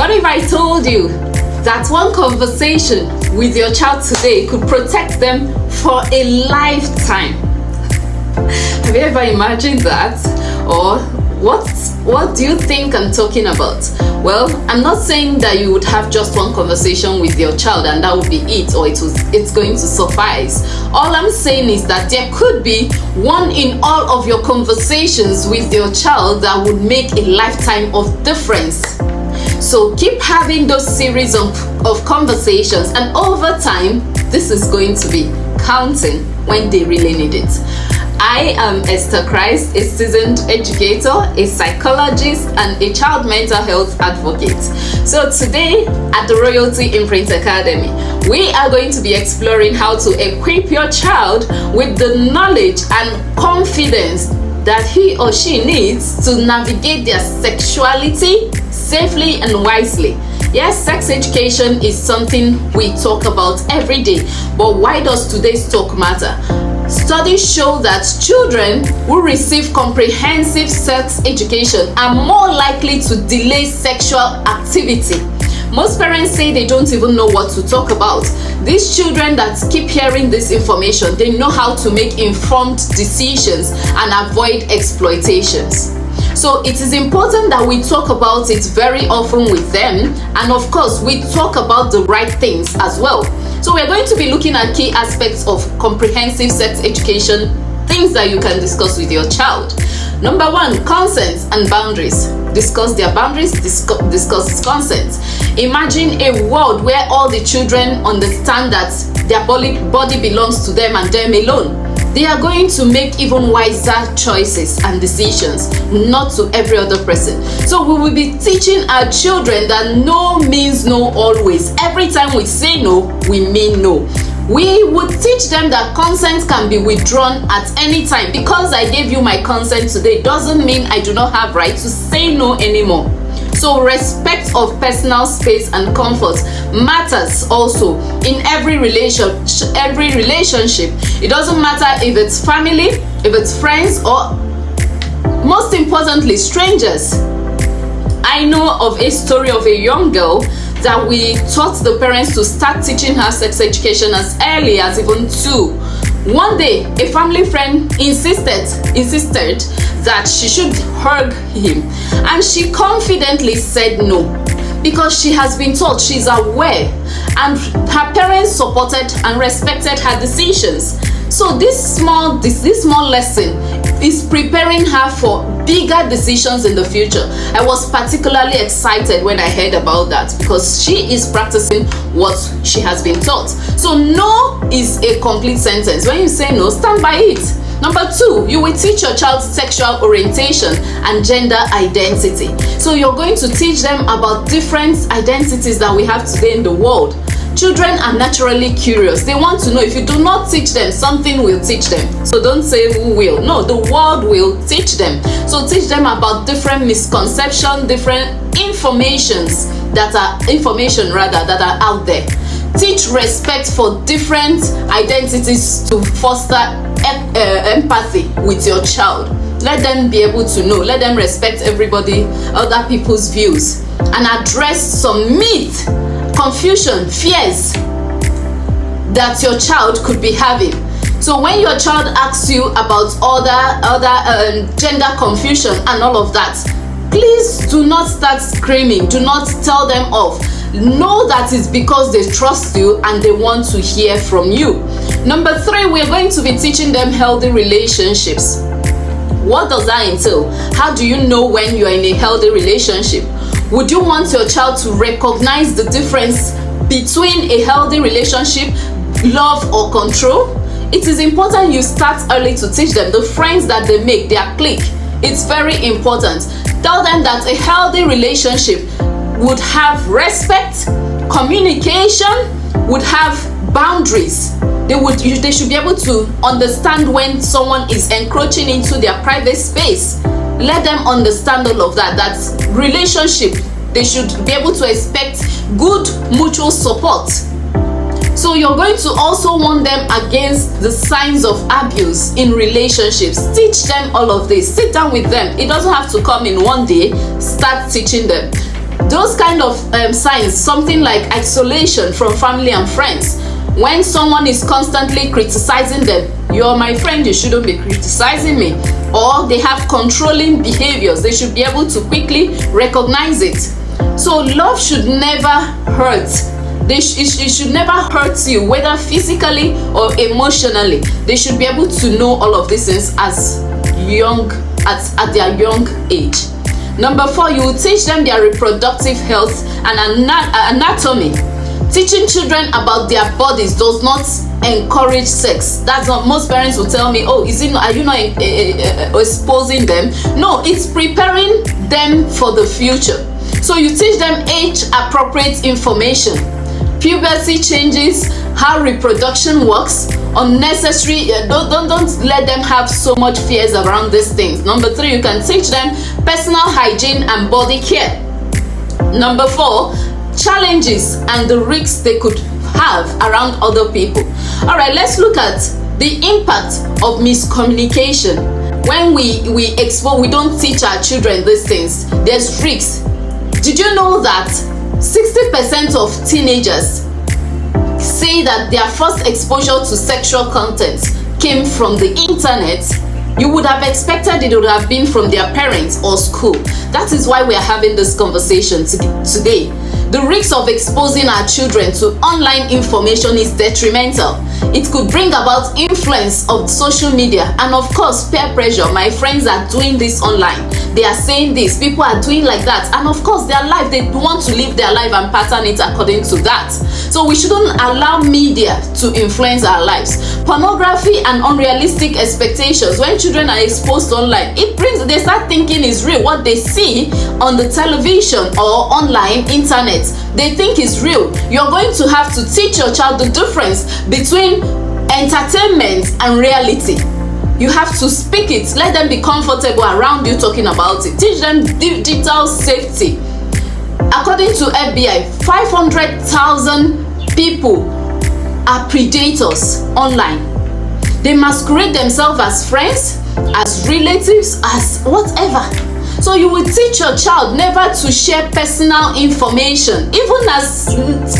What if I told you that one conversation with your child today could protect them for a lifetime? Have you ever imagined that? Or what do you think I'm talking about? Well, I'm not saying that you would have just one conversation with your child and that would be it, or it's going to suffice. All I'm saying is that there could be one in all of your conversations with your child that would make a lifetime of difference. So keep having those series of conversations, and over time, this is going to be counting when they really need it. I am Esther Christ, a seasoned educator, a psychologist, and a child mental health advocate. So today at the Royalty Imprint Academy, we are going to be exploring how to equip your child with the knowledge and confidence that he or she needs to navigate their sexuality safely and wisely. Yes, sex education is something we talk about every day, but why does today's talk matter? Studies show that children who receive comprehensive sex education are more likely to delay sexual activity. Most parents say they don't even know what to talk about. These children that keep hearing this information, they know how to make informed decisions and avoid exploitations. So it is important that we talk about it very often with them, and of course we talk about the right things as well. So we're going to be looking at key aspects of comprehensive sex education, things that you can discuss with your child. Number one, consent and boundaries. Discuss their boundaries, discuss consent. Imagine a world where all the children understand that their body belongs to them and them alone. They are going to make even wiser choices and decisions, not to every other person. So we will be teaching our children that no means no always. Every time we say no, we mean no. We would teach them that consent can be withdrawn at any time. Because I gave you my consent today doesn't mean I do not have right to say no anymore. So respect of personal space and comfort matters also in every relationship. It doesn't matter if it's family, if it's friends, or most importantly, strangers. I know of a story of a young girl that we taught the parents to start teaching her sex education as early as even 2. One day, a family friend insisted that she should hug him, and she confidently said no because she has been taught, she's aware, and her parents supported and respected her decisions. So this small lesson is preparing her for bigger decisions in the future. I was particularly excited when I heard about that because she is practicing what she has been taught. So no is a complete sentence. When you say no, stand by it. Number 2, you will teach your child sexual orientation and gender identity. So you're going to teach them about different identities that we have today in the world. Children are naturally curious. They want to know. If you do not teach them, something will teach them. So don't say who will. No, the world will teach them. So teach them about different misconceptions, different information that are out there. Teach respect for different identities to foster empathy with your child. Let them be able to know. Let them respect other people's views, and address some myth, confusion, fears that your child could be having. So when your child asks you about other gender confusion and all of that, please do not start screaming. Do not tell them off. Know that it's because they trust you and they want to hear from you. Number 3, we're going to be teaching them healthy relationships. What does that entail? How do you know when you're in a healthy relationship? Would you want your child to recognize the difference between a healthy relationship, love or control? It is important you start early to teach them the friends that they make, their clique. It's very important. Tell them that a healthy relationship would have respect, communication, would have boundaries. They should be able to understand when someone is encroaching into their private space. Let them understand all of that. That's relationship. They should be able to expect good mutual support. So you're going to also warn them against the signs of abuse in relationships. Teach them all of this. Sit down with them. It doesn't have to come in one day. Start teaching them. Those kind of signs, something like isolation from family and friends. When someone is constantly criticizing them, you're my friend, you shouldn't be criticizing me. Or they have controlling behaviors, they should be able to quickly recognize it. So love should never hurt. It should never hurt you, whether physically or emotionally. They should be able to know all of these things as young, at their young age. Number 4, you will teach them their reproductive health and anatomy. Teaching children about their bodies does not encourage sex. That's what most parents will tell me. Oh, are you not exposing them? No, it's preparing them for the future. So you teach them age appropriate information, puberty changes, how reproduction works, unnecessary. Don't let them have so much fears around these things. Number 3, you can teach them personal hygiene and body care. Number 4, challenges and the risks they could have around other people. All right, let's look at the impact of miscommunication. When we don't teach our children these things, there's risks. Did you know that 60% of teenagers say that their first exposure to sexual content came from the internet? You would have expected it would have been from their parents or school. That is why we are having this conversation today. The risk of exposing our children to online information is detrimental. It could bring about influence of social media and of course peer pressure. My friends are doing this online. They are saying this, people are doing like that, and of course their life, they want to live their life and pattern it according to that. So we shouldn't allow media to influence our lives. Pornography and unrealistic expectations. When children are exposed online, they start thinking it's real. What they see on the television or online internet, they think is real. You're going to have to teach your child the difference between entertainment and reality. You have to speak it. Let them be comfortable around you talking about it. Teach them digital safety. According to FBI, 500,000 people are predators online. They masquerade themselves as friends, as relatives, as whatever. So you will teach your child never to share personal information, even as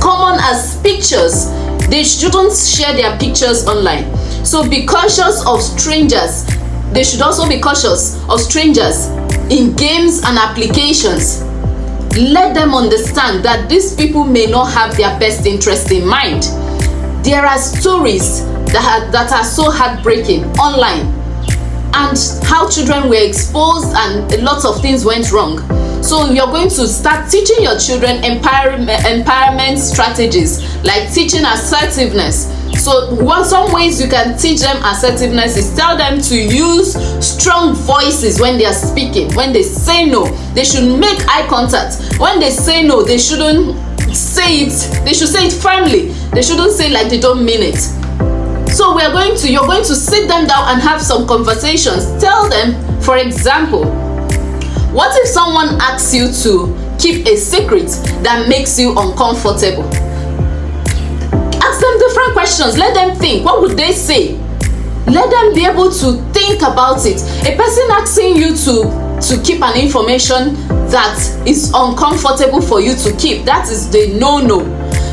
common as pictures. They shouldn't share their pictures online. So be cautious of strangers. They should also be cautious of strangers in games and applications. Let them understand that these people may not have their best interest in mind. There are stories that are so heartbreaking online, and how children were exposed and lots of things went wrong. So you're going to start teaching your children empowerment strategies, like teaching assertiveness. So some ways you can teach them assertiveness is tell them to use strong voices when they are speaking. When they say no, they should make eye contact. When they say no, they shouldn't say it. They should say it firmly. They shouldn't say like they don't mean it. So you're going to sit them down and have some conversations. Tell them, for example, what if someone asks you to keep a secret that makes you uncomfortable? Ask them different questions. Let them think. What would they say? Let them be able to think about it. A person asking you to keep an information that is uncomfortable for you to keep, that is the no.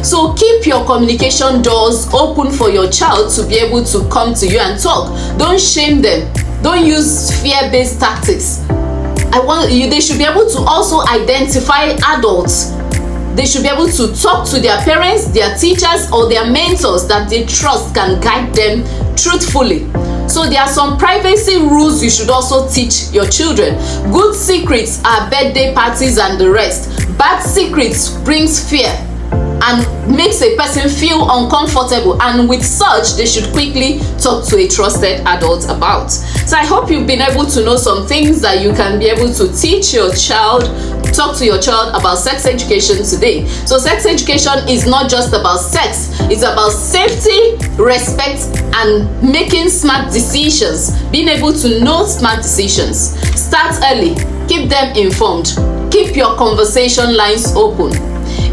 So keep your communication doors open for your child to be able to come to you and talk. Don't shame them. Don't use fear-based tactics. They should be able to also identify adults. They should be able to talk to their parents, their teachers, or their mentors that they trust can guide them truthfully. So there are some privacy rules you should also teach your children. Good secrets are birthday parties and the rest. Bad secrets brings fear and makes a person feel uncomfortable, and with such they should quickly talk to a trusted adult about. So I hope you've been able to know some things that you can be able to teach your child, talk to your child about sex education today. So sex education is not just about sex, it's about safety, respect, and making smart decisions, being able to know smart decisions. Start early, keep them informed, keep your conversation lines open.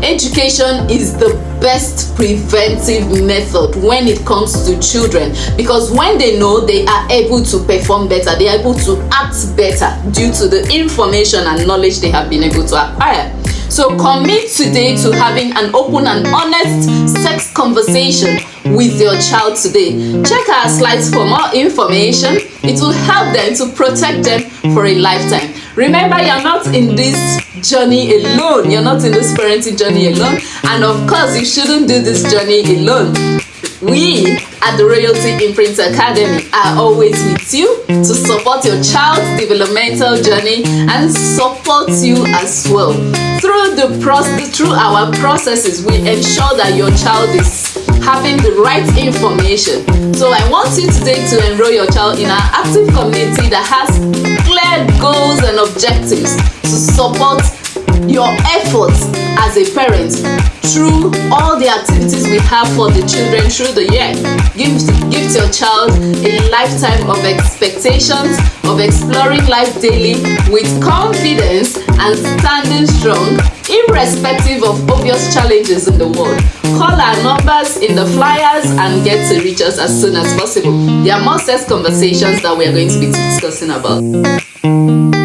Education is the best preventive method when it comes to children, because when they know, they are able to perform better, they are able to act better due to the information and knowledge they have been able to acquire. So commit today to having an open and honest sex conversation with your child today. Check our slides for more information. It will help them to protect them for a lifetime. Remember, you're not in this journey alone. You're not in this parenting journey alone. And of course, you shouldn't do this journey alone. We at the Royalty Imprint Academy are always with you to support your child's developmental journey and support you as well. Through our processes, we ensure that your child is having the right information. So I want you today to enroll your child in our active community that has clear goals and objectives to support your efforts as a parent through all the activities we have for the children through the year. Give your child a lifetime of expectations of exploring life daily with confidence and standing strong irrespective of obvious challenges in the world. Call our numbers in the flyers and get to reach us as soon as possible. There are more sex conversations that we are going to be discussing about.